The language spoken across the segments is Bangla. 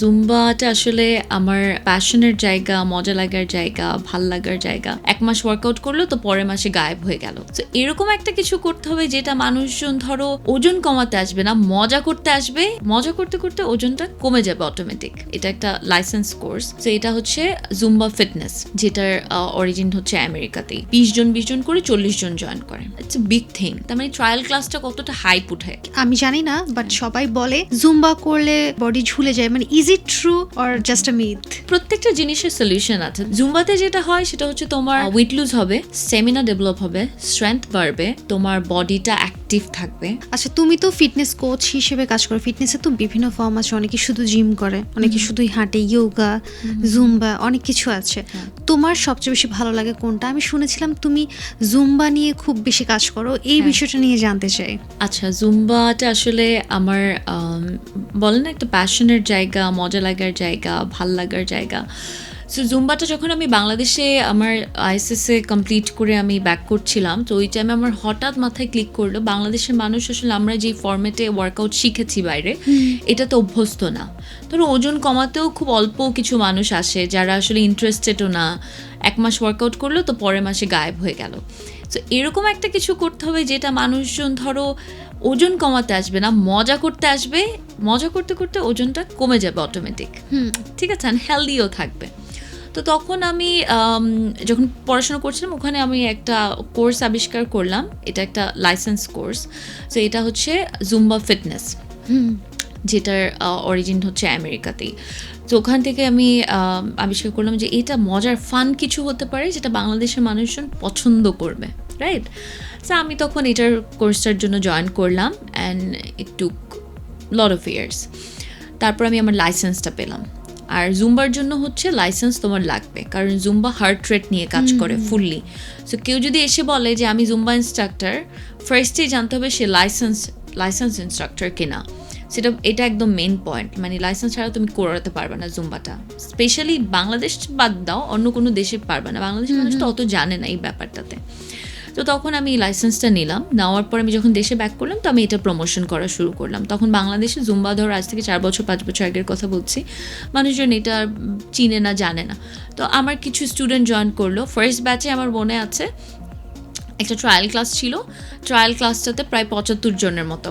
জুম্বাটা আসলে আমার প্যাশনের জায়গা, মজা লাগার জায়গা, ভাল লাগার জায়গা। 1 মাস ওয়ার্কআউট করলো তো পরের মাসে গায়েব হয়ে গেল। তো এরকম একটা কিছু করতে হবে যেটা মানুষজন ধরো ওজন কমাতে আসবে না, মজা করতে আসবে, মজা করতে করতে ওজনটা কমে যাবে অটোমেটিক। এটা একটা লাইসেন্স কোর্স। তো এটা হচ্ছে জুম্বা ফিটনেস, যেটার অরিজিন হচ্ছে আমেরিকাতে। 20 জন করে 40 জন জয়েন করে। It's a big thing. তার মানে ট্রায়াল ক্লাসটা কতটা হাইপ উঠে আমি জানি না, বাট সবাই বলে জুম্বা করলে বডি ঝুলে যায়। মানে is it true or just a myth? প্রত্যেকটা জিনিসের সলিউশন আছে। জুম্বাতে যেটা হয় সেটা হচ্ছে তোমার ওয়েট লুজ হবে, স্ট্যামিনা ডেভেলপ হবে, স্ট্রেংথ বাড়বে, তোমার বডিটা অ্যাক্টিভ থাকবে। আচ্ছা, তুমি তো ফিটনেস কোচ হিসেবে কাজ করো। ফিটনেসের তো বিভিন্ন ফর্ম আছে, অনেকে শুধু জিম করে, অনেকে শুধুই হাঁটে, ইয়োগা, জুম্বা, অনেক কিছু আছে। তোমার সবচেয়ে বেশি ভালো লাগে কোনটা? আমি শুনেছিলাম তুমি জুম্বা নিয়ে খুব বেশি কাজ করো, এই বিষয়টা নিয়ে জানতে চাই। আচ্ছা, জুম্বাটা আসলে আমার বলেন না একটা প্যাশনের জায়গা, মজা লাগার জায়গা, ভাল লাগার জায়গা। সো জুম্বাটা যখন আমি বাংলাদেশে আমার আইএসএসে কমপ্লিট করে আমি ব্যাক করছিলাম, তো ওই টাইমে আমার হঠাৎ মাথায় ক্লিক করলো বাংলাদেশের মানুষ আসলে আমরা যেই ফর্মেটে ওয়ার্কআউট শিখেছি বাইরে, এটা তো অভ্যস্ত না। ধরো ওজন কমাতেও খুব অল্প কিছু মানুষ আসে যারা আসলে ইন্টারেস্টেডও না। 1 মাস ওয়ার্কআউট করলো তো পরের মাসে গায়েব হয়ে গেল। তো এরকম একটা কিছু করতে হবে যেটা মানুষজন ধরো ওজন কমাতে আসবে না, মজা করতে আসবে, মজা করতে করতে ওজনটা কমে যাবে অটোমেটিক। ঠিক আছে, হেলদিও থাকবে। তো তখন আমি যখন পড়াশোনা করছিলাম ওখানে আমি একটা কোর্স আবিষ্কার করলাম। এটা একটা লাইসেন্স কোর্স। তো এটা হচ্ছে জুম্বা ফিটনেস, যেটার অরিজিন হচ্ছে আমেরিকাতেই। তো ওখান থেকে আমি আবিষ্কার করলাম যে এটা মজার ফান কিছু হতে পারে যেটা বাংলাদেশের মানুষজন পছন্দ করবে, রাইট? সো আমি তখন এটার কোর্সটার জন্য জয়েন করলাম and it took lot of years. তারপর আমি আমার লাইসেন্সটা পেলাম। আর জুম্বার জন্য হচ্ছে লাইসেন্স তোমার লাগবে, কারণ জুম্বা হার্ট রেট নিয়ে কাজ করে ফুললি। সো কেউ যদি এসে বলে যে আমি জুম্বা ইনস্ট্রাক্টর, ফার্স্টেই জানতে হবে সে লাইসেন্স ইনস্ট্রাক্টর কিনা। এটা একদম মেন পয়েন্ট। মানে লাইসেন্স ছাড়া তুমি করাতে পারবে না জুম্বাটা। স্পেশালি বাংলাদেশ বাদ দাও, অন্য কোনো দেশে পারবে না। বাংলাদেশের মানুষ তো অত জানে না এই ব্যাপারটাতে। তো তখন আমি লাইসেন্সটা নিলাম। নেওয়ার পর আমি যখন দেশে ব্যাক করলাম তো আমি এটা প্রমোশন করা শুরু করলাম। তখন বাংলাদেশে জুম্বা ধর আজ থেকে 4 বছর 5 বছর আগের কথা বলছি, মানুষজন এটা চিনে না, জানে না। তো আমার কিছু স্টুডেন্ট জয়েন করলো। ফার্স্ট ব্যাচে আমার মনে আছে একটা ট্রায়াল ক্লাস ছিল। ট্রায়াল ক্লাসটাতে প্রায় 75 জনের মতো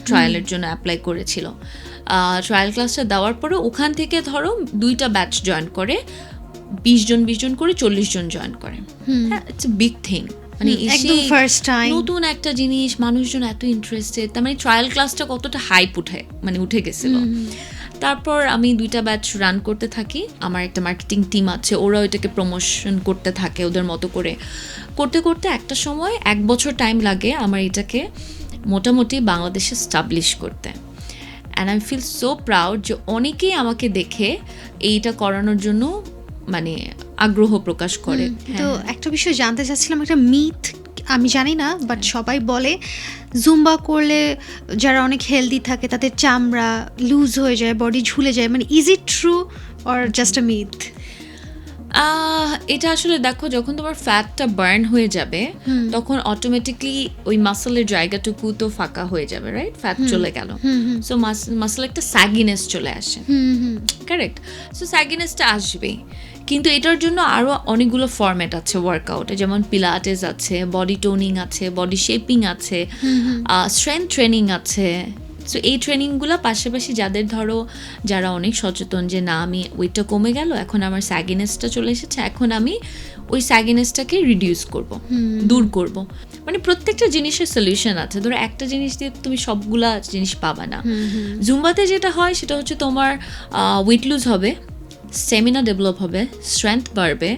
ট্রায়ালের জন্য অ্যাপ্লাই করেছিল। ট্রায়াল ক্লাসটা দেওয়ার পরে ওখান থেকে ধরো 2টা ব্যাচ জয়েন করে, 20 জন করে 40 জন জয়েন করে। হ্যাঁ, ইটস এ বিগ থিং। মানে একদম ফার্স্ট টাইম নতুন একটা জিনিস, মানুষজন এত ইন্টারেস্টেড। তার মানে ট্রায়াল ক্লাসটা কতটা হাইপ উঠে গেছিল। তারপর আমি 2টা ব্যাচ রান করতে থাকি। আমার একটা মার্কেটিং টিম আছে, ওরা ওইটাকে প্রমোশন করতে থাকে ওদের মতো করে। করতে করতে একটা সময় 1 বছর টাইম লাগে আমার এটাকে মোটামুটি বাংলাদেশে স্টাবলিশ করতে। And I feel so proud যে অনেকেই আমাকে দেখে এইটা করানোর জন্য মানে আগ্রহ প্রকাশ করে। তো একটা বিষয় জানতে চাচ্ছিলাম, একটা মিথ, আমি জানি না, বাট সবাই বলে জুম্বা করলে যারা অনেক হেলদি থাকে তাদের চামড়া লুজ হয়ে যায়, বডি ঝুলে যায়। মানে is it true or just a myth? এটা আসলে দেখো, যখন তোমার ফ্যাটটা বার্ন হয়ে যাবে তখন অটোমেটিকলি ওই মাসলের জায়গাটুকু তো ফাঁকা হয়ে যাবে, রাইট? ফ্যাট চলে গেল, সো মাসল একটা স্যাগিনেস চলে আসে, কারেক্ট? সো স্যাগিনেসটা আসবেই, কিন্তু এটার জন্য আরও অনেকগুলো ফরম্যাট আছে ওয়ার্কআউটে, যেমন পিলাটেস আছে, বডি টোনিং আছে, বডি শেপিং আছে, স্ট্রেংথ ট্রেনিং আছে। সো এই ট্রেনিংগুলো পাশাপাশি যারা অনেক সচেতন যে না আমি ওয়েটটা কমে গেল, এখন আমার স্যাগিনেসটা চলে এসেছে, এখন আমি ওই স্যাগিনেসটাকে রিডিউস করব, দূর করব। মানে প্রত্যেকটা জিনিসের সলিউশন আছে। ধরো একটা জিনিস দিয়ে তুমি সবগুলা জিনিস পাবা না। জুম্বাতে যেটা হয় সেটা হচ্ছে তোমার ওয়েট লুজ হবে, স্ট্যামিনা ডেভেলপ হবে, স্ট্রেংথ বাড়বে,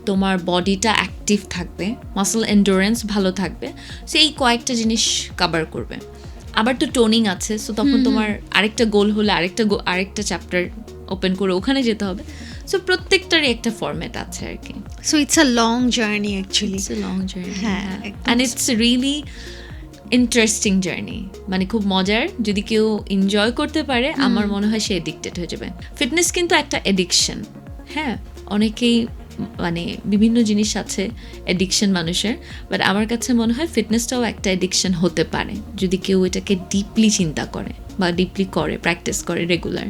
তোমার বডিটা অ্যাক্টিভ থাকবে, মাসল এন্ডুরেন্স ভালো থাকবে। সো এই কয়েকটা জিনিস কভার করবে। আবার তো টোনিং আছে, সো তখন তোমার আরেকটা গোল হলে আরেকটা চ্যাপ্টার ওপেন করে ওখানে যেতে হবে। সো প্রত্যেকটারই একটা ফরম্যাট আছে আর কি। So it's a long journey actually. It's a long journey, হ্যাঁ, and it's really interesting journey. মানে খুব মজার। যদি কেউ এনজয় করতে পারে আমার মনে হয় সে এডিক্টেড হয়ে যাবে। ফিটনেস কিন্তু একটা এডিকশন। হ্যাঁ, অনেকেই মানে বিভিন্ন জিনিস আছে এডিকশন মানুষের, বাট আমার কাছে মনে হয় ফিটনেসটাও একটা এডিকশন হতে পারে যদি কেউ এটাকে ডিপলি চিন্তা করে বা ডিপলি করে, প্র্যাকটিস করে রেগুলার।